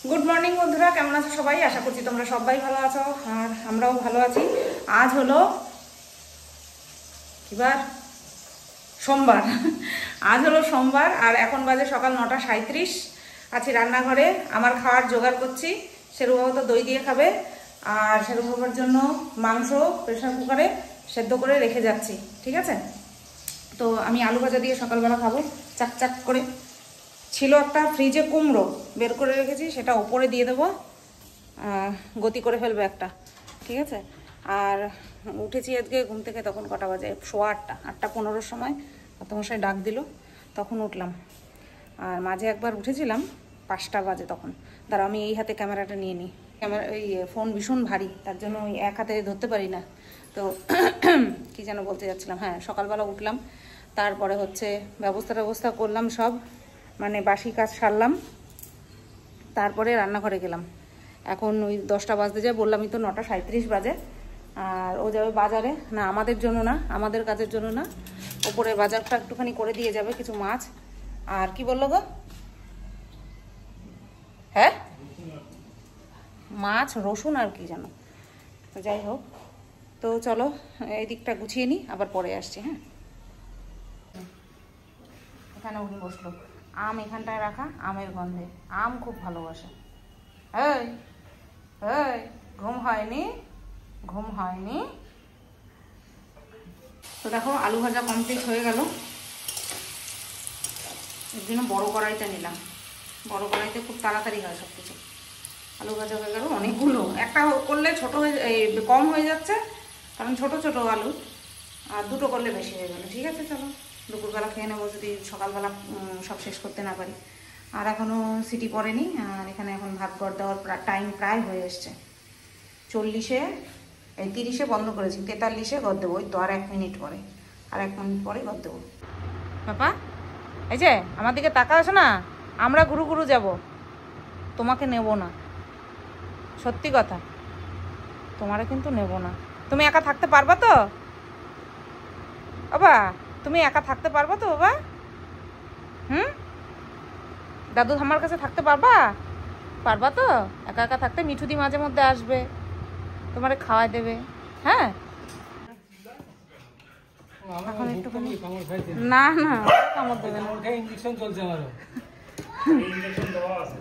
Good morning বন্ধুরা, কেমন আছো সবাই? আশা করছি তোমরা সবাই ভালো আছো আর আমরাও ভালো আছি। আজ হলো কিবার সোমবার। আজ হলো সোমবার আর এখন বাজে সকাল 9:37। আছি রান্নাঘরে, আমার খাওয়ার জোগাড় করছি। সেরুবাবু তো দই দিয়ে খাবে আর সেরুবাবুর জন্য মাংস প্রেশার কুকারে সেদ্ধ করে রেখে যাচ্ছি, ঠিক আছে? তো আমি আলু ভাজা দিয়ে সকালবেলা খাবো চাক চাক করে। ছিল একটা ফ্রিজে কুমড়ো বের করে রেখেছি, সেটা ওপরে দিয়ে দেবো, গতি করে ফেলবে একটা, ঠিক আছে? আর উঠেছি আজকে ঘুম থেকে, তখন কটা বাজে? 8:15, 8:15 সময় মশাই ডাক দিল, তখন উঠলাম। আর মাঝে একবার উঠেছিলাম 5টা বাজে, তখন দাঁড়া আমি এই হাতে ক্যামেরাটা নিয়ে নিই। এই ফোন ভীষণ ভারী, তার জন্য ওই এক হাতে ধরতে পারি না। তো কী যেন বলতে যাচ্ছিলাম, হ্যাঁ সকালবেলা উঠলাম, তারপরে হচ্ছে ব্যবস্থা করলাম সব, মানে বাসি কাজ সারলাম, তারপরে রান্নাঘরে গেলাম। এখন ওই 10টা বাজতে যায়, বললামই তো 9:37 বাজে। আর ও যাবে বাজারে, না আমাদের জন্য না, আমাদের কাজের জন্য না, ওপরের বাজারটা একটুখানি করে দিয়ে যাবে, কিছু মাছ আর কি বললো গো, হ্যাঁ মাছ রসুন আর কি জানো। তো যাই হোক, তো চলো এই দিকটা গুছিয়ে নিই, আবার পরে আসছি। হ্যাঁ, এখানে উনি বসলো, আম এখানটায় রাখা, আমের গন্ধে, আম খুব ভালোবাসে। এই এই ঘুম হয়নি? তো দেখো আলু ভাজা কমপ্লিট হয়ে গেল। এর জন্য বড় কড়াইটা নিলাম, বড় কড়াইতে খুব তাড়াতাড়ি হয় সব কিছু। আলু ভাজা হয়ে গেল অনেকগুলো, একটা করলে ছোট হয়ে কম হয়ে যাচ্ছে, কারণ ছোট ছোট আলু, আর দুটো করলে বেশি হয়ে গেল। ঠিক আছে, চলো দুপুরবেলা খেয়ে নেবো, যদি সকালবেলা সব শেষ করতে না পারি। আর এখনও সিটি পড়েনি, আর এখানে এখন ভাত গড় দেওয়ার টাইম প্রায় হয়ে এসছে। 30-এ বন্ধ করেছি, 43-এ গড় দেবো। ওই তো আর 1 মিনিট পরে, আর 1 মিনিট পরে গড় দেবো। বাবা এই যে আমার দিকে তাকা আছে না, আমরা গুরু গুরু যাব, তোমাকে নেব না, সত্যি কথা, তোমারে কিন্তু নেব না। তুমি একা থাকতে পারবা তো বাবা? তুমি একা থাকতে পারবা তো বাবা? দাদু ঠাম্মার কাছে থাকতে পারবা তো? একা একা থাকতে মিঠুদি মাঝে মধ্যে আসবে, তোমারে খাওয়াই দেবে। হ্যাঁ, এখন একটুখানি না না কামড় দেবে না, ইনজেকশন চলছে আমারও। ইনজেকশন দেওয়া আছে,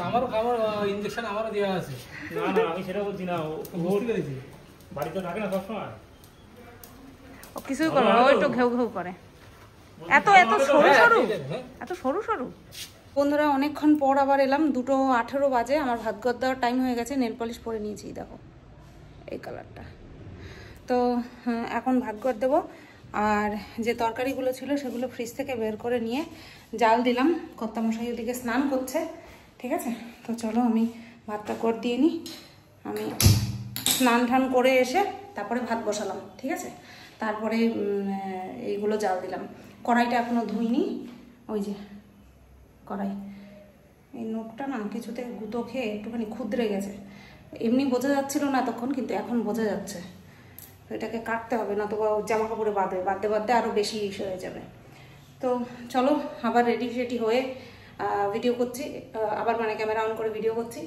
আমারও কামড় ইনজেকশন আমারও দেওয়া আছে। না না আমি সেটা বলছি না, বুঝতে পেরেছি, বাড়িতে থাকে না সবসময়, ও কিছুই করে না, ও একটু ঘেউ ঘেউ করে। এত সরু সরু। বন্ধুরা অনেকক্ষণ পর আবার এলাম, 2:18 বাজে, আমার ভাত গড় দেওয়ার টাইম হয়ে গেছে। নেল পলিশ পরে নিয়েছি, দেখো এই কালারটা। তো এখন ভাত গড় দেবো, আর যে তরকারিগুলো ছিল সেগুলো ফ্রিজ থেকে বের করে নিয়ে জাল দিলাম। কর্তামশাই ওদিকে স্নান করছে, ঠিক আছে? তো চলো আমি ভাতটা গড় দিয়ে নিই। আমি স্নান টান করে এসে তারপরে ভাত বসালাম, ঠিক আছে? তারপরে এইগুলো জাল দিলাম। কড়াইটা এখনও ধুইনি, ওই যে কড়াই, এই নোকটা না কিছুতে গুঁতো খেয়ে একটুখানি ক্ষুদ্রে গেছে। এমনি বোঝা যাচ্ছিল না তখন, কিন্তু এখন বোঝা যাচ্ছে। তো এটাকে কাটতে হবে, না তো জামা কাপড়ে বাঁধতে আরও বেশি হয়ে যাবে। তো চলো আবার রেডি হয়ে ভিডিও করছি, আবার মানে ক্যামেরা অন করে ভিডিও করছি।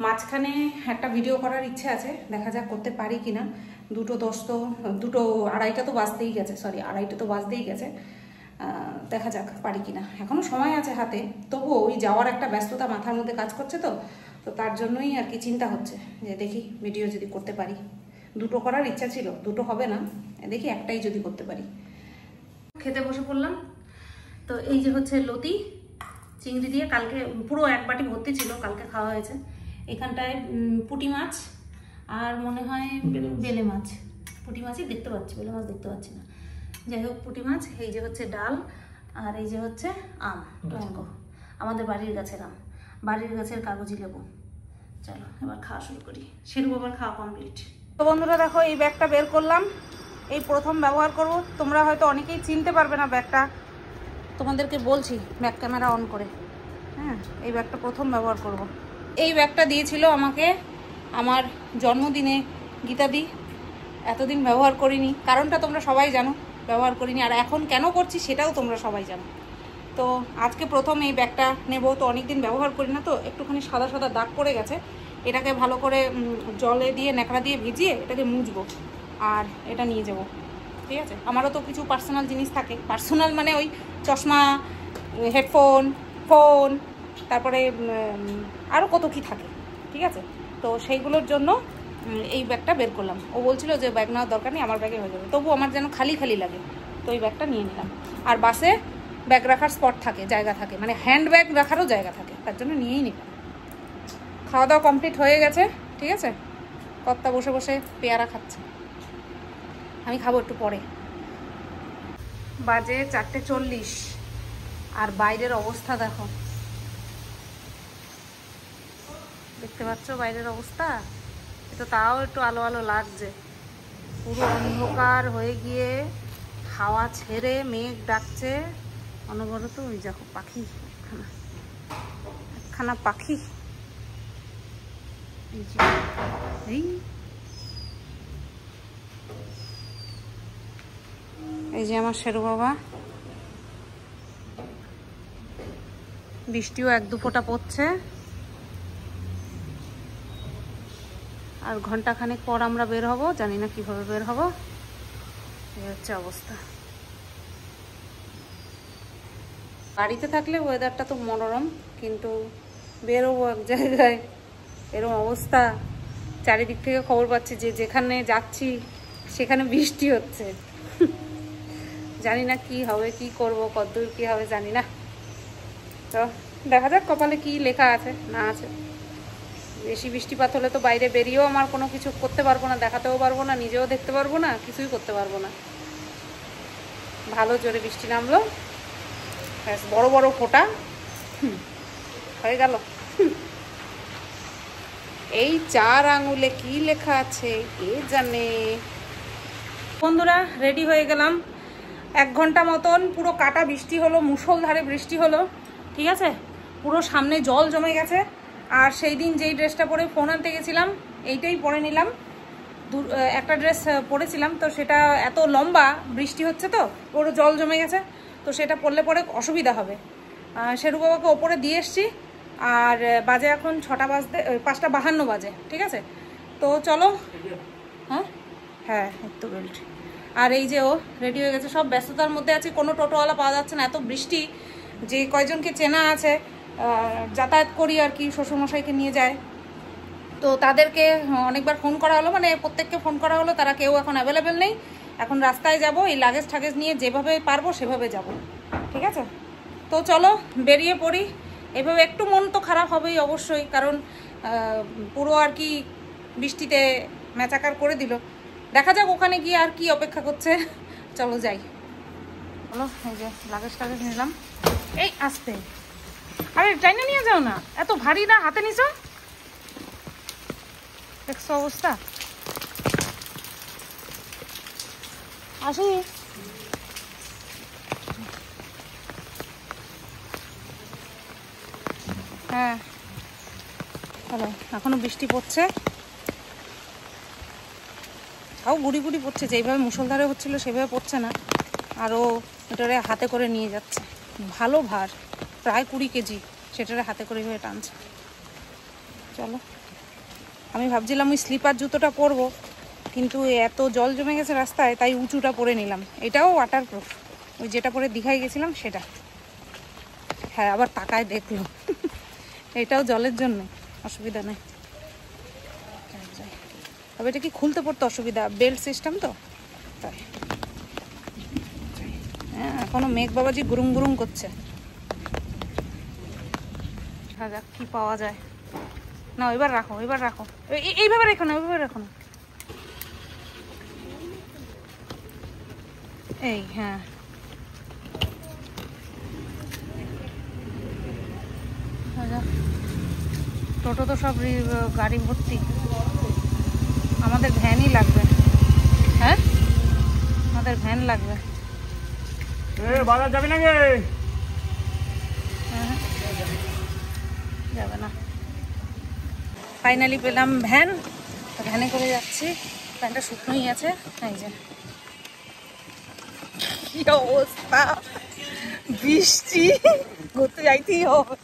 মাঝখানে একটা ভিডিও করার ইচ্ছে আছে, দেখা যাক করতে পারি কিনা। 2:10 তো 2:30 তো বাজতেই গেছে, সরি 2:30 তো বাজতেই গেছে। দেখা যাক পারি কিনা, এখনও সময় আছে হাতে। তবুও ওই যাওয়ার একটা ব্যস্ততা মাথার মধ্যে কাজ করছে, তো তার জন্যই আর কি চিন্তা হচ্ছে যে দেখি ভিডিও যদি করতে পারি। 2টো করার ইচ্ছা ছিল, 2টো হবে না, দেখি একটাই যদি করতে পারি। খেতে বসে পড়লাম। তো এই যে হচ্ছে লতি চিংড়ি দিয়ে, কালকে পুরো 1 বাটি ভর্তি ছিল, কালকে খাওয়া হয়েছে। এখানটায় পুঁটি মাছ আর মনে হয় বেলে মাছ, পুঁটি মাছই দেখতে পাচ্ছি, বেলে মাছ দেখতে পাচ্ছি না। যাই হোক পুঁটি মাছ, এই যে হচ্ছে ডাল, আর এই যে হচ্ছে আম, টমেটো, আমাদের বাড়ির গাছের আম, বাড়ির গাছের কাগজি লেবু। চলো এবার খাওয়া শুরু করি। সেরু বাবার খাওয়া কমপ্লিট। তো বন্ধুরা দেখো এই ব্যাগটা বের করলাম, এই প্রথম ব্যবহার করব। তোমরা হয়তো অনেকেই চিনতে পারবে না ব্যাগটা, তোমাদেরকে বলছি ব্যাক ক্যামেরা অন করে। হ্যাঁ, এই ব্যাগটা প্রথম ব্যবহার করব। এই ব্যাগটা দিয়েছিল আমাকে আমার জন্মদিনে গীতাদি। এতদিন ব্যবহার করিনি, কারণটা তোমরা সবাই জানো, ব্যবহার করিনি। আর এখন কেন করছি সেটাও তোমরা সবাই জানো। তো আজকে প্রথম এই ব্যাগটা নেব, তো অনেকদিন ব্যবহার করি না, তো একটুখানি সাদা সাদা দাগ পড়ে গেছে। এটাকে ভালো করে জলে দিয়ে ন্যাকড়া দিয়ে ভিজিয়ে এটাকে মুছবো আর এটা নিয়ে যাব। ঠিক আছে, আমারও তো কিছু পার্সোনাল জিনিস থাকে, পার্সোনাল মানে ওই চশমা, হেডফোন, ফোন, তারপরে আরও কত কি থাকে। ঠিক আছে, তো সেইগুলোর জন্য এই ব্যাগটা বের করলাম। ও বলছিল যে ব্যাগ নেওয়ার দরকার নেই, আমার ব্যাগে হয়ে যাবে, তবু আমার যেন খালি খালি লাগে, তো এই ব্যাগটা নিয়ে নিলাম। আর বাসে ব্যাগ রাখার স্পট থাকে, জায়গা থাকে, মানে হ্যান্ড ব্যাগ রাখারও জায়গা থাকে, তার জন্য নিয়েই নিলাম। খাওয়া দাওয়া কমপ্লিট হয়ে গেছে। ঠিক আছে, কর্তা বসে বসে পেয়ারা খাচ্ছে, আমি খাবো একটু পরে। বাজে 4:40 আর বাইরের অবস্থা দেখো, দেখতে পাচ্ছ বাইরের অবস্থা? এটা তাও একটু আলো আলো লাগছে, পুরো অন্ধকার হয়ে গিয়ে হাওয়া ছেড়ে মেঘ ডাকছে অনবরত। ওই দেখো পাখি, একখানা পাখি, এই যে আমার শেরু বাবা। বৃষ্টিও 1-2 ফোঁটা পড়ছে, আর ঘন্টাখানেক পর আমরা বের হব, জানি না কিভাবে বের হব। এই হচ্ছে অবস্থা। বাড়িতে থাকলে ওয়েদারটা তো মনোরম, কিন্তু বেরোবো এক জায়গায় এরকম অবস্থা। চারিদিক থেকে খবর পাচ্ছি যে যেখানে যাচ্ছি সেখানে বৃষ্টি হচ্ছে। জানি না কি হবে, কি করব, কতদূর কি হবে জানি না। তো দেখা যাক কপালে কি লেখা আছে না আছে। বেশি বৃষ্টিপাত হলে তো বাইরে বেরিয়েও আমার কোনো কিছু করতে পারবো না, দেখাতেও পারবো না, নিজেও দেখতে পারবো না, কিছুই করতে পারবো না। ভালো জোরে বৃষ্টি নামলো, ব্যাস বড় বড় ফোঁটা হয়ে গেল। এই 4 আঙুলে কি লেখা আছে কে জানে। বন্ধুরা রেডি হয়ে গেলাম, 1 ঘন্টা মতন পুরো কাটা বৃষ্টি হলো, মুষলধারে বৃষ্টি হলো। ঠিক আছে, পুরো সামনে জল জমে গেছে। আর সেই দিন যেই ড্রেসটা পরে ফোন আনতে গেছিলাম এইটাই পরে নিলাম। একটা ড্রেস পরেছিলাম, তো সেটা এত লম্বা, বৃষ্টি হচ্ছে তো পুরো জল জমে গেছে, তো সেটা পরলে পরে অসুবিধা হবে। শেরু বাবাকে ওপরে দিয়ে এসছি, আর বাজে এখন 6টা বাজতে 5:52 বাজে। ঠিক আছে, তো চলো। হ্যাঁ হ্যাঁ একটু বেল্ট। আর এই যে ও রেডি হয়ে গেছে, সব ব্যস্ততার মধ্যে আছে, কোনো টোটোওয়ালা পাওয়া যাচ্ছে না, এত বৃষ্টি। যে কয়জনকে চেনা আছে যাতায়াত করি আর কি, শ্বশুরমশাইকে নিয়ে যায়, তো তাদেরকে অনেকবার ফোন করা হলো, মানে প্রত্যেককে ফোন করা হলো, তারা কেউ এখন অ্যাভেলেবেল নেই। এখন রাস্তায় যাব, এই লাগেজ ঠাগেজ নিয়ে যেভাবে পারবো সেভাবে যাব। ঠিক আছে, তো চলো বেরিয়ে পড়ি। এভাবে একটু মন তো খারাপ হবেই অবশ্যই, কারণ পুরো আর কি বৃষ্টিতে ম্যাচাকার করে দিল। দেখা যাক ওখানে গিয়ে আর কি অপেক্ষা করছে। চলো যাই। চলো, এই যে লাগেজ টাগেজ নিলাম। এই আসতে, আরে টাইনে নিয়ে যাও না, এত ভারী না, হাতে নিছো, দেখছো অবস্থা। আসি, হ্যাঁ হ্যালো। এখনো বৃষ্টি পড়ছে, তাও গুড়ি গুড়ি পড়ছে, যেইভাবে মুষলধারে হচ্ছিল সেভাবে পড়ছে না। আরও এটারে হাতে করে নিয়ে যাচ্ছে, ভালো ভার, প্রায় 20 কেজি, সেটারে হাতে করে হয়ে টানছে। চলো, আমি ভাবছিলাম ওই স্লিপার জুতোটা পরবো, কিন্তু এত জল জমে গেছে রাস্তায়, তাই উঁচুটা পরে নিলাম। এটাও ওয়াটারপ্রুফ, ওই যেটা পরে দীঘায় গেছিলাম সেটা। হ্যাঁ, আবার তাকায় দেখলো। এটাও জলের জন্য, অসুবিধা নেই। তবে এটা কি খুলতে পড়তে অসুবিধা, বেল্ট সিস্টেম তো তাই। হ্যাঁ, এখনো মেঘ বাবাজি গুরুম গুরুম করছে। দেখা যাক কি পাওয়া যায়। না এবার রাখো, এবার রাখো, এইভাবে রেখো না, ওইভাবে রাখো না। এই হ্যাঁ, টোটো তো সব গাড়ি ভর্তি, আমাদের ভ্যানই লাগবে। হ্যাঁ, আমাদের ভ্যান লাগবে। বাজার যাবে নাকি? যাবে না। ফাইনালি পেলাম ভ্যান, ভ্যানে করে যাচ্ছি। ভ্যানটা শুকনোই আছে। এই যে কি অবস্থা, বৃষ্টি ঘুরতে যাইতেই হবে,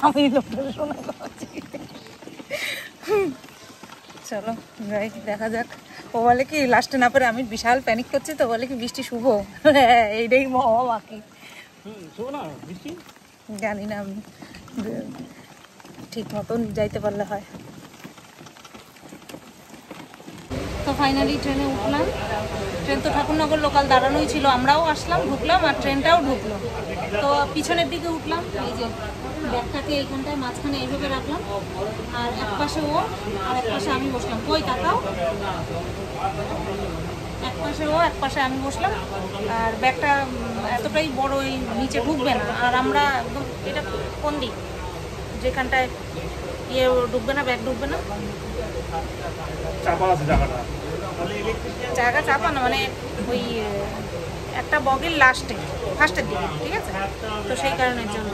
আমি লোকটা শোনা পাচ্ছি। চলো যাই, দেখা যাক। ও বলে কি লাস্টে না পারে, আমি বিশাল প্যানিক করছি তো, বলে কি বৃষ্টি শুভ। হ্যাঁ এইটাই মহা বাকি, জানি না আমি ঠিক মতন যাইতে পারলে হয়। তো ফাইনালি ট্রেনে উঠলাম। ট্রেন তো ঠাকুরনগর লোকাল দাঁড়ানোই ছিল, আমরাও আসলাম, ঢুকলাম, আর ট্রেনটাও ঢুকলো। তো পিছনের দিকে উঠলাম, এই যে ব্যাগটাকে এইখানটায় মাঝখানে এইভাবে রাখলাম, আর এক পাশে ও আর এক পাশে আমি বসলাম। কই তাকাও, এক পাশে ও এক পাশে আমি বসলাম। আর ব্যাগটা এতটাই বড়, এই নিচে ঢুকবে না। আর আমরা একদম, এটা কোন দিক যেখানটায় ইয়ে ঢুকবে না, ব্যাগ ঢুকবে না, জায়গা চাপা না, মানে ওই একটা বগির লাস্টে ফার্স্টের দিকে, ঠিক আছে? তো সেই কারণের জন্য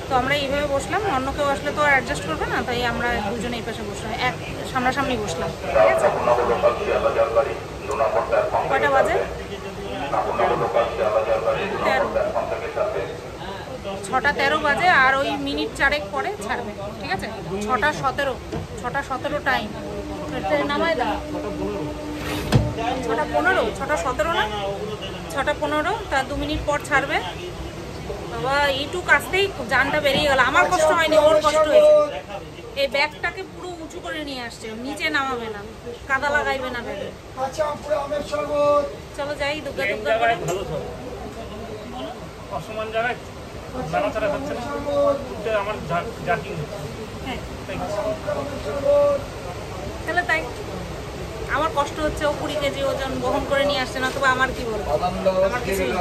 তো আমরা এইভাবে বসলাম। অন্য কেউ আসলে তো অ্যাডজাস্ট করবে না, তাই আমরা দুজনে এই পাশে বসলাম, এক সামনাসামনি বসলাম, ঠিক আছে? কয়টা বাজে? 6:13 বাজে, আর ওই মিনিট 4 পরে ছাড়বে, ঠিক আছে? 6:17 টাইম নামায় দাও। 6:15, 6:17 না, 6:15, তার 2 মিনিট পর ছাড়বে। বাবা এইটুক আসতেই জানটা বেরিয়ে গেল। আমার কষ্ট হয়নি, ওর কষ্ট হয়েছে। এই ব্যাগটাকে পুরো উঁচু করে নিয়ে আসছে, নিচে নামাবে না, কাদা লাগাইবে না ব্যাগে। চলো যাই, দুর্গা দুর্গা করে। অসমান জায়গায় নাড়াচাড়া হচ্ছে না, আমার জার্কিং। হ্যাঁ তাহলে তাই আমার কষ্ট হচ্ছে। ও 20 কেজি ওজন বহন করে নিয়ে আসছে না, তবে আমার কি বলবো, আমার কিছুই না।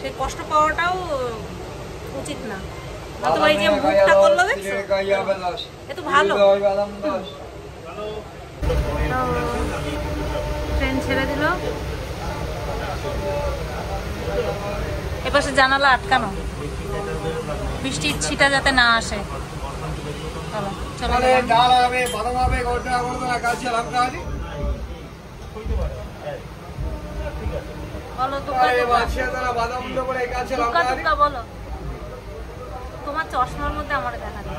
সেই কষ্ট পাওয়াটাও উচিত না। অথবা এই যে মুখটা করলো দেখছো, এ তো ভালো। ট্রেন ছেড়ে দিল, এপাশে জানালা আটকানো, বৃষ্টির ছিটা যাতে না আসে। চলো বলো বলো, তোমার চশমার মধ্যে আমার দেখা যায়।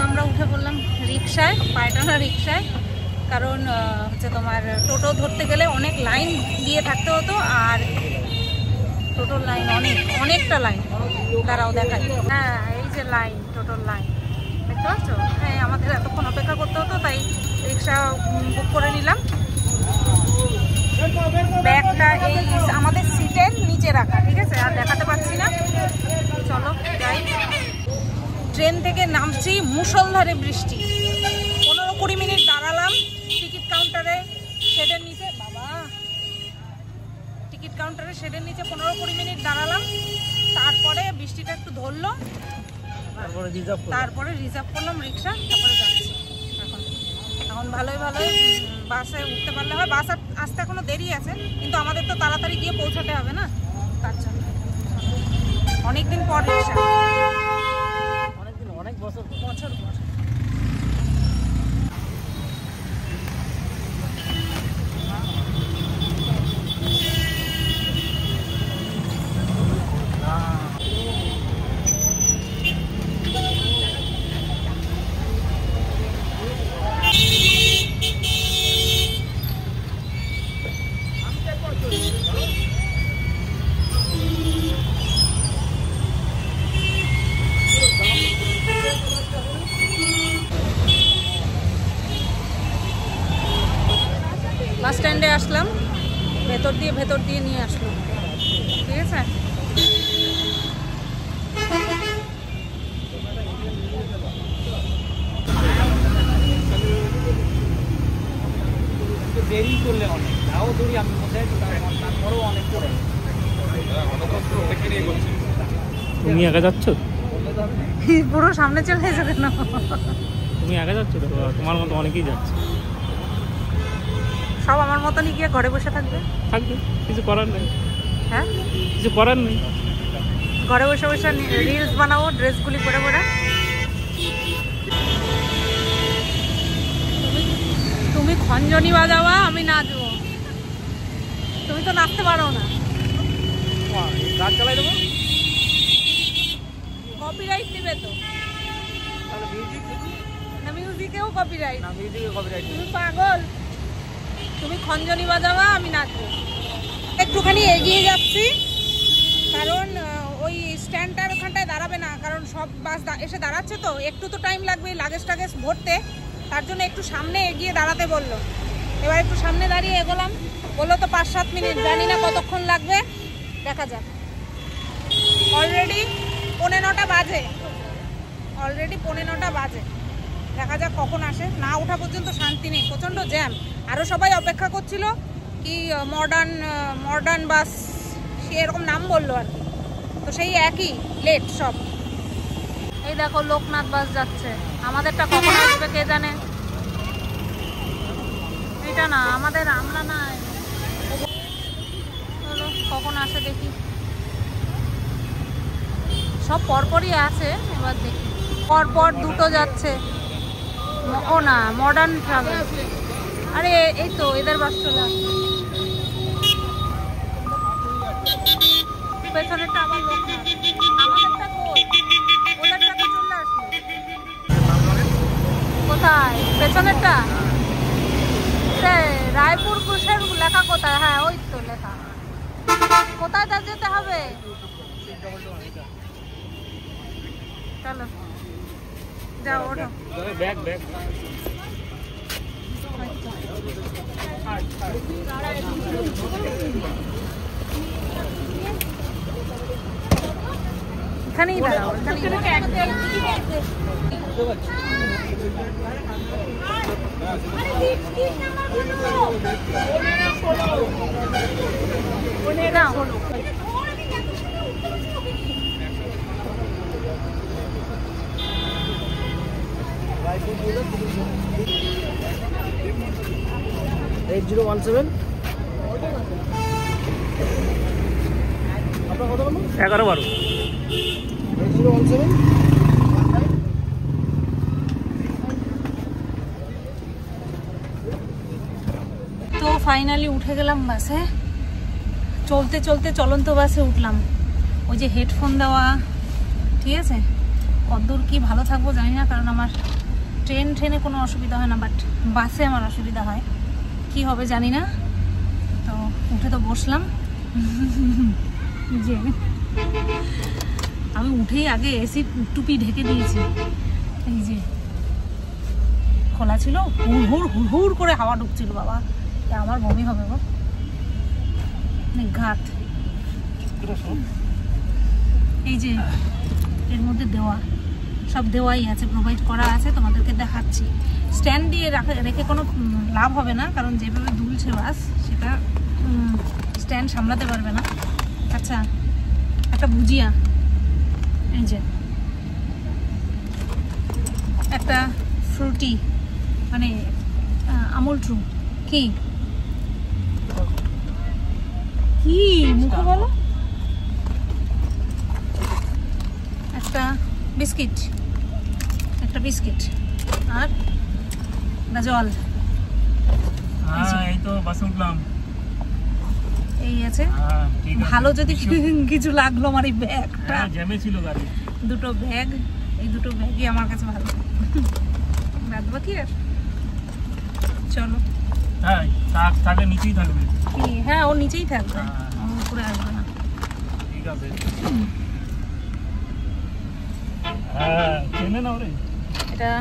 আমরা উঠে পড়লাম রিক্সায়, পায়টানা রিক্সায়। কারণ হচ্ছে তোমার টোটো ধরতে গেলে অনেক লাইন দিয়ে থাকতে হতো, আর টোটোর লাইন অনেকটা লাইন। দাঁড়াও দেখাই, হ্যাঁ এই যে লাইন, টোটোর লাইন দেখতে পাচ্ছ? হ্যাঁ আমাদের এতক্ষণ অপেক্ষা করতে হতো, তাই রিক্সা বুক করে নিলাম। ব্যাগটা এই আমাদের সিটের নিচে রাখা, ঠিক আছে? আর দেখাতে পাচ্ছি না, চলো যাই। ট্রেন থেকে নামছি, মুষলধারে বৃষ্টি। 15-20 মিনিট দাঁড়ালাম টিকিট কাউন্টারে, শেডের নিচে। বাবা, টিকিট কাউন্টারে শেডের নিচে 15-20 মিনিট দাঁড়ালাম। তারপরে বৃষ্টিটা একটু ধরলো, তারপরে রিজার্ভ করলাম রিক্সা, তারপরে যাচ্ছি। এখন ভালোই বাসে উঠতে পারলে হয়। বাস আসতে এখনো দেরি আছে, কিন্তু আমাদের তো তাড়াতাড়ি গিয়ে পৌঁছাতে হবে না, তার জন্য। অনেকদিন পর রিক্সা, অনেক বছর পর। বাস স্ট্যান্ডে আসলাম, ভেতর দিয়ে নিয়ে আসলো, ঠিক আছে? দেরি করলে অনেক, তাও ধরি আমি কোথায়, তারপরেও অনেক করে। তুমি একা যাচ্ছ? পুরো সামনে চলে এসো কেন? তুমি একা যাচ্ছ তো? তোমার মতো অনেকেই যাচ্ছে। সব আমার মতনই গিয়ে ঘরে বসে থাকবে, কিছু করার নেই। হ্যাঁ কিছু করার নেই, ঘরে বসে রিলস বানাবো ড্রেসগুলি পরে পরে। তুমি খঞ্জনি বাজাবা, আমি নাচবো। তুমি তুমি তো নাচতে পারো না। গাছ চালাই দেবো, কপিরাইট নেবে তো। না মিউজিকেও কপিরাইট। না মিউজিকে কপিরাইট। তুমি পাগল, তুমি খঞ্জনি বাজাবা, আমি নাচবো। একটুখানি এগিয়ে যাচ্ছি কারণ ওই স্ট্যান্ডটার ওখানটায় দাঁড়াবে না, কারণ সব বাস এসে দাঁড়াচ্ছে তো, একটু তো টাইম লাগবে লাগেজ টাগেজ ভরতে, তার জন্য একটু সামনে এগিয়ে দাঁড়াতে বললো। এবার একটু সামনে দাঁড়িয়ে এগোলাম, বললো তো 5-7 মিনিট, জানি না কতক্ষণ লাগবে, দেখা যাক। অলরেডি 9:15 বাজে, অলরেডি 9:15 বাজে, দেখা যাক কখন আসে। না ওঠা পর্যন্ত শান্তি নেই, প্রচণ্ড জ্যাম। আরও সবাই অপেক্ষা করছিল কি মডার্ন বাস, সে এরকম নাম বললো আর কি, তো সেই একই লেট সব। এই দেখো লোকনাথ বাস যাচ্ছে, আমাদেরটা কখন আসবে কে জানে। এটা না আমাদের, আমরা না, চলো কখন আসে দেখি। সব পরপরই আছে, এবার দেখি। পরপর দুটো যাচ্ছে। ও না, মডার্ন ট্রাভেল। আরে এই তো এদের বাস চলে আসছে। পেছনেরটা আবার লোকনাথ, আমাদেরটা কই? ওদেরটা তো চলে আসলো। কোথায় পেছনেরটা? রায়পুর কুশের লেখা কোথায়? হ্যাঁ ওই তো লেখা। কোথায় যেতে হবে? চলো যাও, ওঠো। ব্যাগ ব্যাগ এখানেই দাঁড়াও, এইট 017 আপনার কত বলুন? 11-12 8017। তো ফাইনালি উঠে গেলাম বাসে। চলতে চলতে চলন্ত বাসে উঠলাম। ওই যে হেডফোন দেওয়া, ঠিক আছে, কতদূর কি ভালো থাকবো জানি না, কারণ আমার ট্রেনে কোনো অসুবিধা হয় না, বাট বাসে আমার অসুবিধা হয়, কি হবে জানি না। তো উঠে তো বসলাম। যে আমি উঠেই আগে এসি টুপি ঢেকে দিয়েছি, এই যে খোলা ছিল, হুড় করে হাওয়া ঢুকছিল, বাবা আমার বমি হবে গো। ঘাট এই যে এর মধ্যে দেওয়া, সব দেওয়াই আছে, প্রোভাইড করা আছে, তোমাদেরকে দেখাচ্ছি। স্ট্যান্ড দিয়ে রেখে কোনো লাভ হবে না, কারণ যেভাবে দুলছে বাস সেটা স্ট্যান্ড সামলাতে পারবে না। আচ্ছা একটা ভুজিয়া, এই যে একটা ফ্রুটি, মানে আমুল ট্রু, কি কি মুখে বলো, একটা বিস্কিট, একটা বিস্কিট আর জল। এই তো বাসে উঠলাম, এই আছে। ভালো যদি কিছু লাগলো আমার এই ব্যাগটা, জ্যামে ছিল গাড়ি, দুটো ব্যাগ, এই দুটো ব্যাগই আমার কাছে ভালো। বাদ বাকি আর চলো। হ্যাঁ থাকলে নিচেই থাকবে। হ্যাঁ ও নিচেই থাকবে, উপরে আসবে না। ঠিক আছে। হ্যাঁ চেনে না ওরে। এটা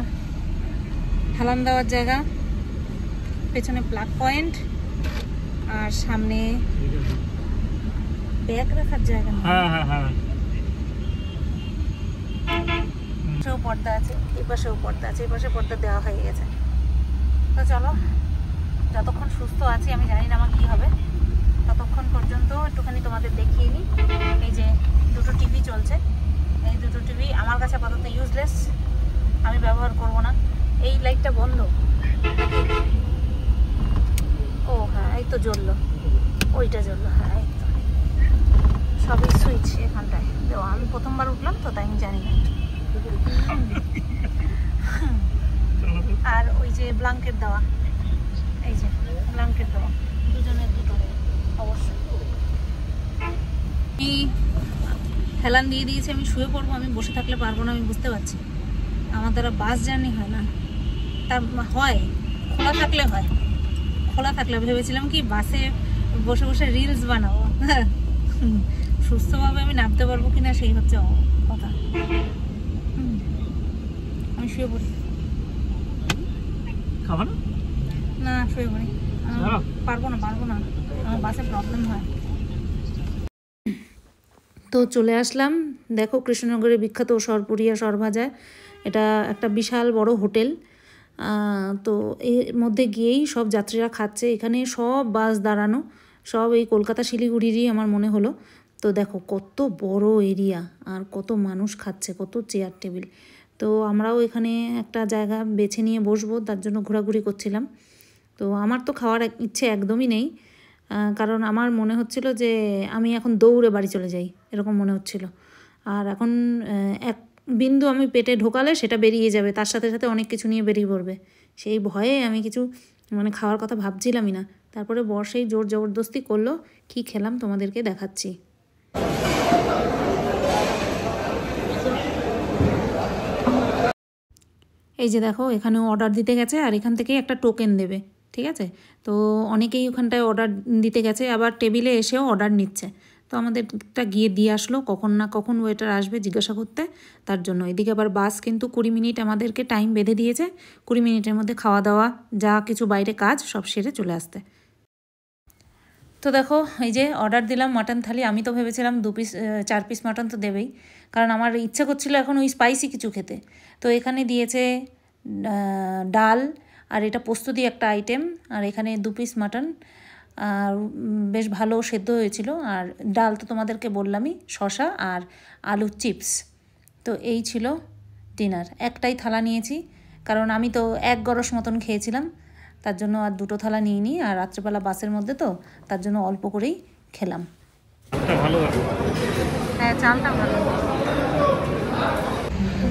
ঢালান দেওয়ার জায়গা, পেছনে প্লাগ পয়েন্ট, আর সামনে ব্যাগ রাখার জায়গা। হ্যাঁ হ্যাঁ হ্যাঁ, পাশেও পর্দা আছে, এই পাশেও পর্দা আছে, এই পাশে পর্দা দেওয়া হয়ে গেছে। তো চলো, যতক্ষণ সুস্থ আছি, আমি জানি না আমার কী হবে, ততক্ষণ পর্যন্ত একটুখানি তোমাদের দেখিয়ে নিই। এই যে দুটো টিভি চলছে, এই দুটো টিভি আমার কাছে আপাতত ইউজলেস, আমি ব্যবহার করব না। এই লাইটটা বন্ধ, ও হ্যাঁ এই তো জ্বললো, ওইটা জ্বললো, হ্যাঁ এই তো, সবই সুইচ এখানটায় দেওয়া। আমি প্রথমবার উঠলাম তো তাই আমি জানি না। আর ওই যে ব্ল্যাঙ্কেট দেওয়া, এই যে ব্ল্যাঙ্কেট দেওয়া, দুজনের দুটো। অবশ্যই। আমি হেলান দিয়ে দিয়েছি, আমি শুয়ে পড়বো। আমি বসে থাকলে পারবো না, আমি বুঝতে পারছি। আমার দ্বারা বাস জার্নি হয় না। তার হয় খোলা থাকলে হয়, খোলা থাকলে। ভেবেছিলাম কি বাসে বসে বসে রিলস বানাবো, সুস্থভাবে আমি নামতে পারবো কিনা সেই হচ্ছে কথা। আমি শুয়ে পড়ি। না শুয়ে পড়ি, পারবো না আমার বাসে প্রবলেম হয়। তো চলে আসলাম। দেখো কৃষ্ণনগরের বিখ্যাত সরপুরিয়া সরভাজা, এটা একটা বিশাল বড় হোটেল। তো এর মধ্যে গিয়েই সব যাত্রীরা খাচ্ছে। এখানে সব বাস দাঁড়ানো, সব এই কলকাতা শিলিগুড়িরই আমার মনে হলো। তো দেখো কত বড় এরিয়া আর কত মানুষ খাচ্ছে, কত চেয়ার টেবিল। তো আমরাও এখানে একটা জায়গা বেছে নিয়ে বসবো, তার জন্য ঘোরাঘুরি করছিলাম। তো আমার তো খাওয়ার ইচ্ছে একদমই নেই, কারণ আমার মনে হচ্ছিল যে আমি এখন দৌড়ে বাড়ি চলে যাই, এরকম মনে হচ্ছিল। আর এখন এক বিন্দু আমি পেটে ঢোকালে সেটা বেরিয়ে যাবে, তার সাথে সাথে অনেক কিছু নিয়ে বেরিয়ে পড়বে। সেই ভয়ে আমি কিছু খাওয়ার কথা ভাবছিলামই না। তারপরে বর্ষেই জোর জবরদস্তি করলো, কি খেলাম তোমাদেরকে দেখাচ্ছি। এই যে দেখো এখানেও অর্ডার দিতে গেছে, আর এখান থেকেই একটা টোকেন দেবে, ঠিক আছে। তো অনেকেই ওখানটায় অর্ডার দিতে গেছে, আবার টেবিলে এসেও অর্ডার নিচ্ছে। তো আমাদেরটা গিয়ে দিয়ে আসলো, কখন না কখন ওয়েটার আসবে জিজ্ঞাসা করতে, তার জন্য। এদিকে আবার বাস কিন্তু 20 মিনিট আমাদেরকে টাইম বেঁধে দিয়েছে, 20 মিনিটের মধ্যে খাওয়া দাওয়া যা কিছু বাইরে কাজ সব সেরে চলে আসতে। তো দেখো এই যে অর্ডার দিলাম মাটন থালি। আমি তো ভেবেছিলাম 4 পিস মাটন তো দেবেই, কারণ আমার ইচ্ছা করছিল এখন ওই স্পাইসি কিছু খেতে। তো এখানে দিয়েছে ডাল, আর এটা পোস্ত দিয়ে একটা আইটেম, আর এখানে 2 পিস মাটন, আর বেশ ভালো সেদ্ধ হয়েছিল। আর ডাল তো তোমাদেরকে বললামই, শসা আর আলু চিপস। তো এই ছিল ডিনার। একটাই থালা নিয়েছি, কারণ আমি তো 1 গরস মতন খেয়েছিলাম, তার জন্য আর 2টো থালা নিয়ে নিই। আর রাত্রেবেলা বাসের মধ্যে তো তার জন্য অল্প করেই খেলাম। হ্যাঁ চালটা ভালো।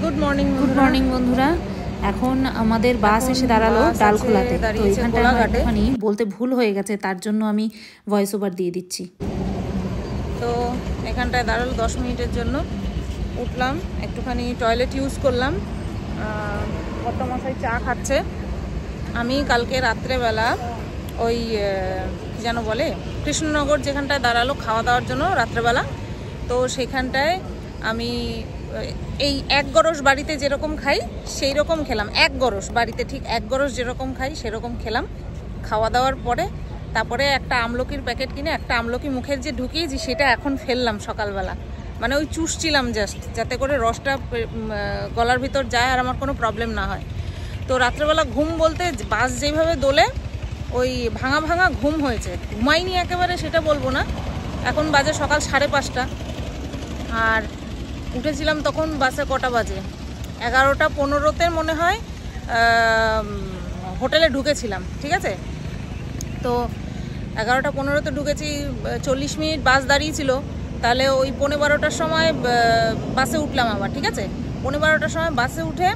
গুড মর্নিং বন্ধুরা। এখন আমাদের বাস এসে দাঁড়ালো ডালখোলাতে। তো এখানটায় একটুখানি বলতে ভুল হয়ে গেছে, তার জন্য আমি ভয়েস ওভার দিয়ে দিচ্ছি। তো এখানটায় দাঁড়ালো 10 মিনিটের জন্য। উঠলাম, একটুখানি টয়লেট ইউজ করলাম। কর্তামশাই চা খাচ্ছে। আমি কালকে রাত্রেবেলা ওই কী যেন বলে, কৃষ্ণনগর যেখানটায় দাঁড়ালো খাওয়া দাওয়ার জন্য রাত্রেবেলা, তো সেখানটায় আমি এই 1 গরস বাড়িতে যেরকম খাই সেই রকম খেলাম। 1 গরস বাড়িতে ঠিক 1 গরস যেরকম খাই সেরকম খেলাম। খাওয়া দাওয়ার পরে তারপরে একটা আমলকির প্যাকেট কিনে একটা আমলকি মুখের যে ঢুকিয়েছি সেটা এখন ফেললাম সকালবেলা। মানে ওই চুষছিলাম জাস্ট, যাতে করে রসটা গলার ভিতর যায় আর আমার কোনো প্রবলেম না হয়। তো রাত্রেবেলা ঘুম বলতে বাস যেইভাবে দোলে ওই ভাঙা ভাঙা ঘুম হয়েছে। ঘুমাইনি একেবারে সেটা বলবো না, এখন বাজে সকাল 5:30। আর উঠেছিলাম তখন বাসে কটা বাজে, 11:15-তে মনে হয় হোটেলে ঢুকেছিলাম, ঠিক আছে। তো 11:15-তে ঢুকেছি, 40 মিনিট বাস দাঁড়িয়েছিল। তাহলে ওই 12:15-টার সময় বাসে উঠলাম আবার, ঠিক আছে। 12:15-টার সময় বাসে উঠে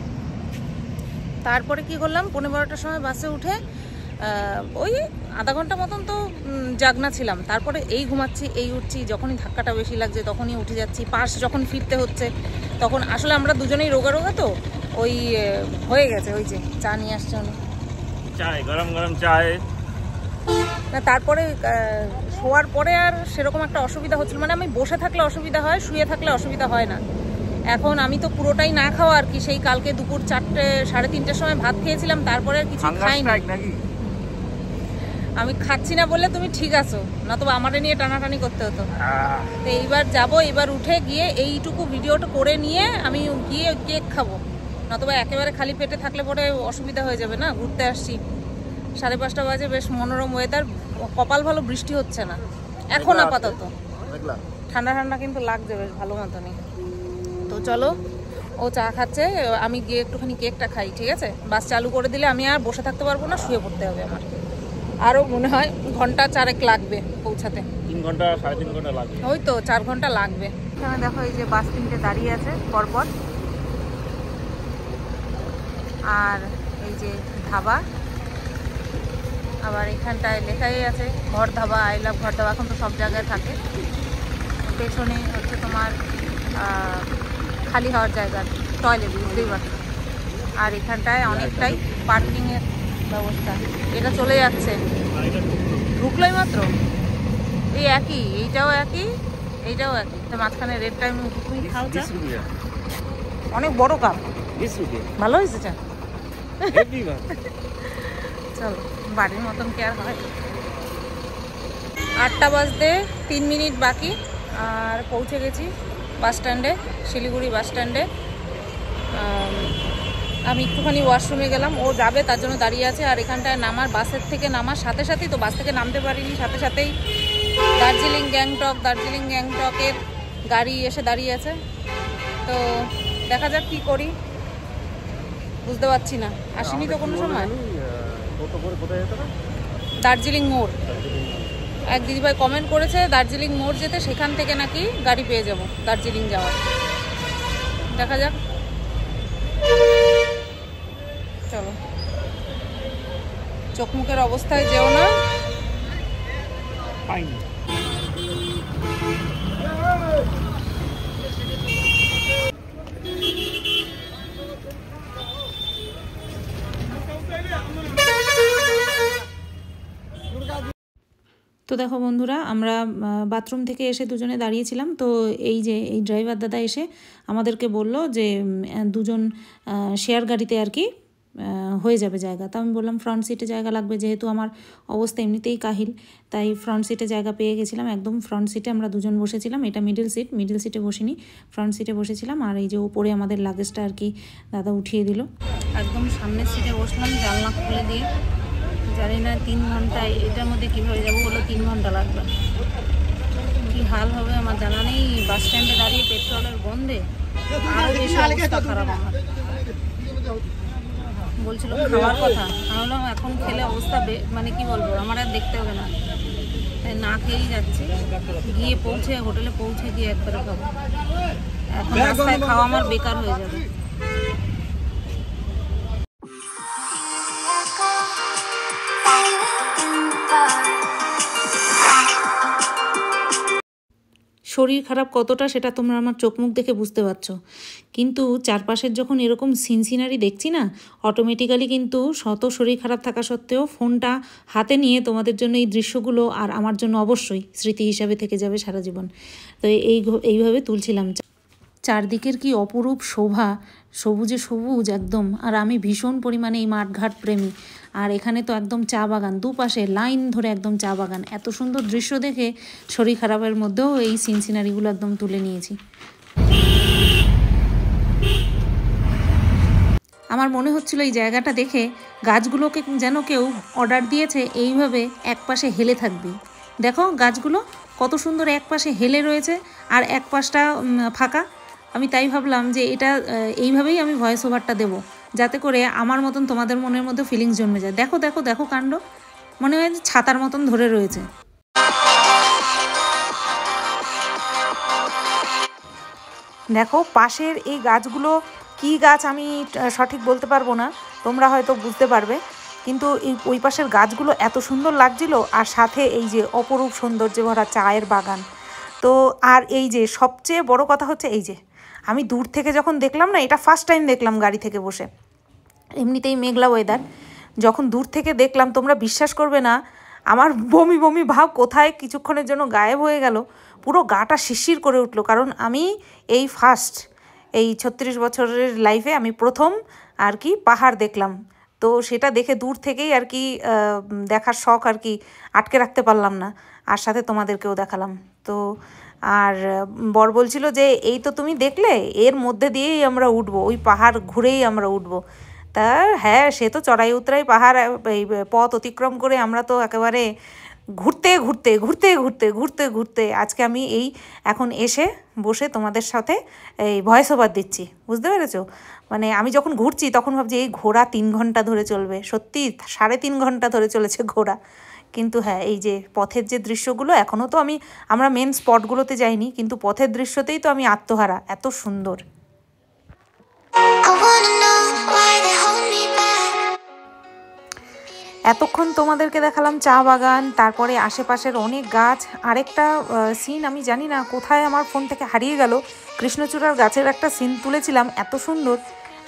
তারপরে কি করলাম, 12:15-টার সময় বাসে উঠে ওই আধা ঘন্টা মতন তো জাগনা ছিলাম। তারপরে এই ঘুমাচ্ছি এই উঠছি, যখনই ধাক্কাটা বেশি লাগছে তখনই উঠে যাচ্ছি। পাশ যখন ফিরতে হচ্ছে তখন আসলে আমরা দুজনেই রোগা রোগা, তো ওই হয়ে গেছে। ওই যে চা নিয়ে আসছে অনেক, চায় গরম গরম চায় না। তারপরে শোয়ার পরে আর সেরকম একটা অসুবিধা হচ্ছিল, মানে আমি বসে থাকলে অসুবিধা হয়, শুয়ে থাকলে অসুবিধা হয় না। এখন আমি তো পুরোটাই না খাওয়া আর কি। সেই কালকে দুপুর 4টে 3:30-টের সময় ভাত খেয়েছিলাম, তারপরে আর কিছু খাইনি। আমি খাচ্ছি না বললে তুমি ঠিক আছো, নতুবা আমারে নিয়ে টানাটানি করতে হতো। তো এইবার যাবো, এবার উঠে গিয়ে এইটুকু ভিডিওটা করে নিয়ে আমি গিয়ে কেক খাবো, নতুবা একেবারে খালি পেটে থাকলে পরে অসুবিধা হয়ে যাবে না। ঘুরতে আসছি, 5:30 বাজে, বেশ মনোরম ওয়েদার, কপাল ভালো, বৃষ্টি হচ্ছে না এখন আপাতত। ঠান্ডা ঠান্ডা কিন্তু লাগছে বেশ ভালো মতনই। তো চলো, ও চা খাচ্ছে, আমি গিয়ে একটুখানি কেকটা খাই, ঠিক আছে। বাস চালু করে দিলে আমি আর বসে থাকতে পারবো না, শুয়ে পড়তে হবে আমার। আরও মনে হয় 4 ঘন্টা লাগবে পৌঁছাতে। 3 ঘন্টা 3.5 ঘন্টা লাগবে, ওই তো 4 ঘন্টা লাগবে। এখানে দেখো এই যে বাস 3টে দাঁড়িয়ে আছে পরপর, আর এই যে ধাবা, আবার এখানটায় লেখাই আছে ঘর ধাবা, আই লাভ ঘর ধাবা, এখন তো সব জায়গায় থাকে। পেছনে হচ্ছে তোমার খালি হওয়ার জায়গা, টয়লেট, বুঝতেই পারছো। আর এখানটায় অনেকটাই পার্কিংয়ের ব্যবস্থা। এটা চলে যাচ্ছে, ঢুকলোই মাত্র। এই একই, এইটাও একই, এইটাও একই। তো মাঝখানে রেড টাইম তুমি খাও চা, অনেক বড় কাপ, ভালো হয়েছে চা। চলো, বাড়ির মতন কি আর হয়। 8টা বাজতে 3 মিনিট বাকি, আর পৌঁছে গেছি বাস স্ট্যান্ডে, শিলিগুড়ি বাস স্ট্যান্ডে। আমি একটুখানি ওয়াশরুমে গেলাম, ও যাবে তার জন্য দাঁড়িয়ে আছে। আর এখানটায় নামার, বাসের থেকে নামার সাথে সাথেই, তো বাস থেকে নামতে পারিনি, সাথে সাথেই দার্জিলিং গ্যাংটকের গাড়ি এসে দাঁড়িয়ে আছে। তো দেখা যাক কি করি, বুঝতে পারছি না। আসেনি তো কোনো সময়। দার্জিলিং মোড়, এক দিদিভাই কমেন্ট করেছে দার্জিলিং মোড় যেতে, সেখান থেকে নাকি গাড়ি পেয়ে যাব দার্জিলিং যাওয়ার। দেখা যাক, চলো। চোখ মুখের অবস্থায় যেও না। তো দেখো বন্ধুরা, আমরা বাথরুম থেকে এসে দুজনে দাঁড়িয়েছিলাম। তো এই যে এই ড্রাইভার দাদা এসে আমাদেরকে বলল যে দুজন শেয়ার গাড়িতে আর কি হয়ে যাবে জায়গা। তো আমি বললাম ফ্রন্ট সিটে জায়গা লাগবে, যেহেতু আমার অবস্থা এমনিতেই কাহিল, তাই ফ্রন্ট সিটে জায়গা পেয়ে গেছিলাম। একদম ফ্রন্ট সিটে আমরা দুজন বসেছিলাম। এটা মিডল সিটে বসিনি, ফ্রন্ট সিটে বসেছিলাম। আর এই যে উপরে আমাদের লাগেজটা আর কি দাদা উঠিয়ে দিল। একদম সামনের সিটে বসলাম, জানলা খুলে দিয়ে। জানি না 3 ঘন্টায় এটার মধ্যে কীভাবে যাবো, বলো 3 ঘন্টা লাগবে। কী হাল হবে আমার জানা নেই। বাস স্ট্যান্ডে দাঁড়িয়ে পেট্রোলের গন্ধে আরও বেশি অবস্থা খারাপ আমার। বলছিল খাওয়ার কথা, আমি বললাম এখন খেলে অবস্থা মানে কি বলবো, আমার আর দেখতে হবে না, তাই না খেয়েই যাচ্ছি। গিয়ে হোটেলে পৌঁছে গিয়ে একবারে খাবো। এখন রাস্তায় খাওয়া আমার বেকার হয়ে যাবে। শরীর খারাপ কতটা সেটা তোমরা আমার চোখ মুখ দেখে বুঝতে পারছো, কিন্তু চারপাশের যখন এরকম সিনসিনারি দেখছি না, অটোমেটিক্যালি কিন্তু শত শরীর খারাপ থাকা সত্ত্বেও ফোনটা হাতে নিয়ে তোমাদের জন্য এই দৃশ্যগুলো আর আমার জন্য অবশ্যই স্মৃতি হিসাবে থেকে যাবে সারা জীবন। তো এইভাবে তুলছিলাম। চারদিকের কি অপরূপ শোভা, সবুজে সবুজ একদম। আর আমি ভীষণ পরিমাণে এই মাঠঘাট প্রেমী। আর এখানে তো একদম চা বাগান, দুপাশে লাইন ধরে একদম চা বাগান। এত সুন্দর দৃশ্য দেখে শরীর খারাপের মধ্যেও এই সিনসিনারিগুলো একদম তুলে নিয়েছি। আমার মনে হচ্ছিল এই জায়গাটা দেখে গাছগুলোকে যেন কেউ অর্ডার দিয়েছে এইভাবে একপাশে হেলে থাকবে। দেখো গাছগুলো কত সুন্দর একপাশে হেলে রয়েছে আর এক পাশটা ফাঁকা। আমি তাই ভাবলাম যে এটা এইভাবেই আমি ভয়েস ওভারটা দেবো, যাতে করে আমার মতন তোমাদের মনের মধ্যে ফিলিংস জন্মে যায়। দেখো দেখো দেখো কাণ্ড, মনে হয় ছাতার মতন ধরে রয়েছে। দেখো পাশের এই গাছগুলো কি গাছ আমি সঠিক বলতে পারবো না, তোমরা হয়তো বুঝতে পারবে, কিন্তু এই ওই পাশের গাছগুলো এত সুন্দর লাগছিল। আর সাথে এই যে অপরূপ সৌন্দর্যে ভরা চায়ের বাগান। তো আর এই যে সবচেয়ে বড় কথা হচ্ছে, এই যে আমি দূর থেকে যখন দেখলাম না, এটা ফার্স্ট টাইম দেখলাম গাড়ি থেকে বসে, এমনিতেই মেঘলা ওয়েদার, যখন দূর থেকে দেখলাম তোমরা বিশ্বাস করবে না, আমার বমি বমি ভাব কোথায় কিছুক্ষণের জন্য গায়েব হয়ে গেল। পুরো গাটা শিরশির করে উঠলো, কারণ আমি এই ফার্স্ট এই 36 বছরের লাইফে আমি প্রথম আর কি পাহাড় দেখলাম। তো সেটা দেখে দূর থেকেই আর কি দেখার শখ আর কি আটকে রাখতে পারলাম না, আর সাথে তোমাদেরকেও দেখালাম। তো আর বর বলছিল যে এই তো তুমি দেখলে, এর মধ্যে দিয়েই আমরা উঠবো, ওই পাহাড় ঘুরেই আমরা উঠবো। তা হ্যাঁ, সে তো চড়াই উতরাই পাহাড়, এই পথ অতিক্রম করে আমরা তো একেবারে ঘুরতে ঘুরতে ঘুরতে ঘুরতে ঘুরতে ঘুরতে আজকে আমি এই এখন এসে বসে তোমাদের সাথে এই ভয়েস ওভার দিচ্ছি, বুঝতে পেরেছো? মানে আমি যখন ঘুরছি তখন ভাবছি এই ঘোড়া 3 ঘন্টা ধরে চলবে, সত্যি 3.5 ঘন্টা ধরে চলেছে ঘোড়া। কিন্তু হ্যাঁ, এই যে পথের যে দৃশ্যগুলো, এখনও তো আমরা মেন স্পটগুলোতে যাইনি, কিন্তু পথের দৃশ্যতেই তো আমি আত্মহারা, এত সুন্দর। এতক্ষণ তোমাদেরকে দেখালাম চা বাগান, তারপরে আশেপাশের অনেক গাছ। আরেকটা সিন আমি জানি না কোথায় আমার ফোন থেকে হারিয়ে গেল, কৃষ্ণচূড়ার গাছের একটা সিন তুলেছিলাম, এত সুন্দর।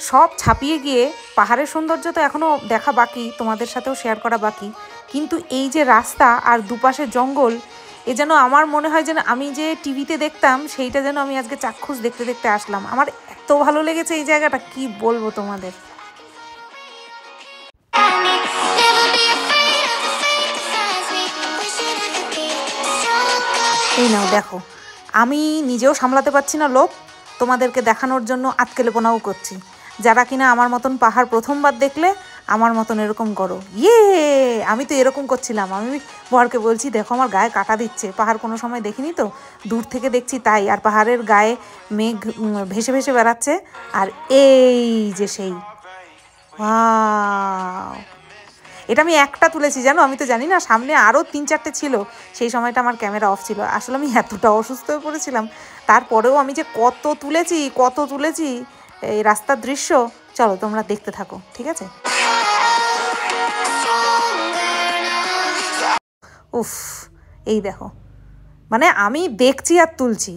সব ছাপিয়ে গিয়ে পাহাড়ের সৌন্দর্য তো এখনও দেখা বাকি, তোমাদের সাথেও শেয়ার করা বাকি, কিন্তু এই যে রাস্তা আর দুপাশে জঙ্গল, এ যেন আমার মনে হয় যেন আমি যে টিভিতে দেখতাম সেইটা যেন আমি আজকে চাক্ষুষ দেখতে দেখতে আসলাম। আমার এত ভালো লেগেছে এই জায়গাটা, কি বলবো তোমাদের। এই নাও দেখো, আমি নিজেও সামলাতে পারছি না লোভ, তোমাদেরকে দেখানোর জন্য আতকেলেপনাও করছি। যারা কিনা আমার মতন পাহাড় প্রথমবার দেখলে আমার মতন এরকম করো, আমি তো এরকম করছিলাম। আমি বরকে বলছি দেখো আমার গায়ে কাটা দিচ্ছে, পাহাড় কোনো সময় দেখিনি তো, দূর থেকে দেখছি তাই। আর পাহাড়ের গায়ে মেঘ ভেসে ভেসে বেড়াচ্ছে, আর এই যে সেই ওয়াও, এটা আমি একটা তুলেছি জানো, আমি তো জানি না সামনে আরও 3-4টে ছিল। সেই সময়টা আমার ক্যামেরা অফ ছিল, আসলে আমি এতটা অসুস্থ হয়ে পড়েছিলাম। তারপরেও আমি যে কত তুলেছি এই রাস্তার দৃশ্য। চলো তোমরা দেখতে থাকো, ঠিক আছে। উফ, এই দেখো, মানে আমি দেখছি আর তুলছি।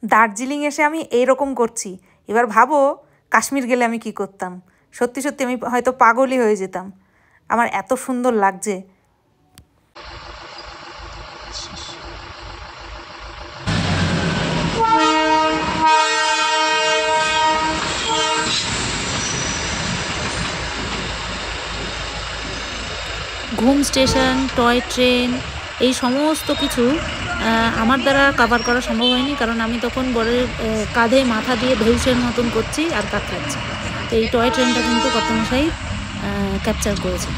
দার্জিলিং এসে আমি এইরকম করছি, এবার ভাবো কাশ্মীর গেলে আমি কি করতাম। সত্যি সত্যি আমি হয়তো পাগলই হয়ে যেতাম, আমার এত সুন্দর লাগছে। ঘুম স্টেশন, টয় ট্রেন, এই সমস্ত কিছু আমার দ্বারা কভার করা সম্ভব হয়নি, কারণ আমি তখন বরের কাঁধে মাথা দিয়ে ঢেউসের মতন করছি আর কাতরাচ্ছি। তো এই টয় ট্রেনটা কিন্তু কর্তামশাই ক্যাপচার করেছে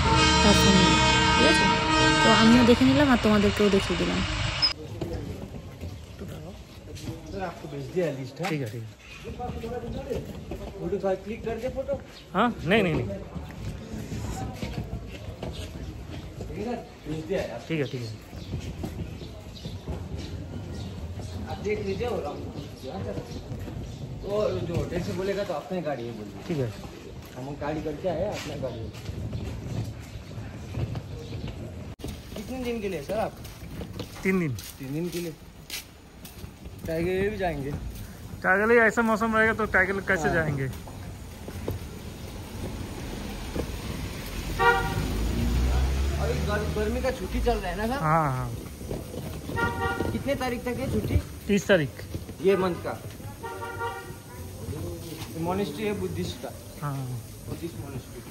তার ফোনে, ঠিক আছে। তো আমিও দেখে নিলাম আর তোমাদেরকেও দেখিয়ে দিলাম। ठीक है क्लिक कर दे फोटो। हाँ नहीं ठीक है आप देख लीजिए। वो जो होटल से बोलेगा तो अपने गाड़ी है बोलिए। ठीक है, हम गाड़ी करके आए, अपना गाड़ी है। कितने दिन के लिए सर आप? 3 दिन। 3 दिन के लिए टाइगर भी जाएंगे? टाइगर ऐसा मौसम रहेगा तो टाइगर कैसे जाएंगे। और गर्मी का छुट्टी चल रहा है ना सर? हाँ। कितने तारीख तक है छुट्टी? 30 तारीख ये मंथ का। मॉनेस्ट्री है बुद्धिस्ट का। हाँ, बुद्धिस्ट मॉनेस्ट्री।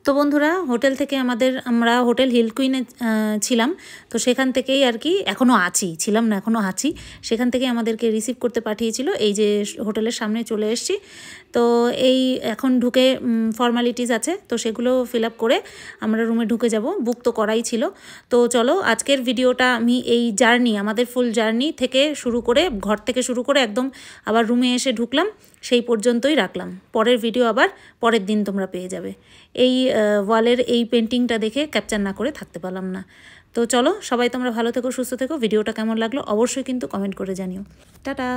তো বন্ধুরা, হোটেল থেকে আমরা হোটেল হিল কুইনে ছিলাম, তো সেখান থেকেই আর কি এখনও আছি, সেখান থেকে আমাদেরকে রিসিভ করতে পাঠিয়েছিল। এই যে হোটেলের সামনে চলে এসেছি, তো এই এখন ঢুকে ফর্মালিটিস আছে, তো সেগুলো ফিল আপ করে আমরা রুমে ঢুকে যাব। বুক তো করাই ছিল। তো চলো আজকের ভিডিওটা আমি এই আমাদের ফুল জার্নি থেকে শুরু করে, ঘর থেকে শুরু করে একদম আবার রুমে এসে ঢুকলাম সেই পর্যন্তই রাখলাম। পরের ভিডিও আবার পরের দিন তোমরা পেয়ে যাবে। এই ওয়ালের এই পেন্টিংটা দেখে ক্যাপচার না করে থাকতে পারলাম না। তো চলো সবাই তোমরা ভালো থেকো, সুস্থ থেকো। ভিডিওটা কেমন লাগলো অবশ্যই কিন্তু কমেন্ট করে জানিও। টাটা।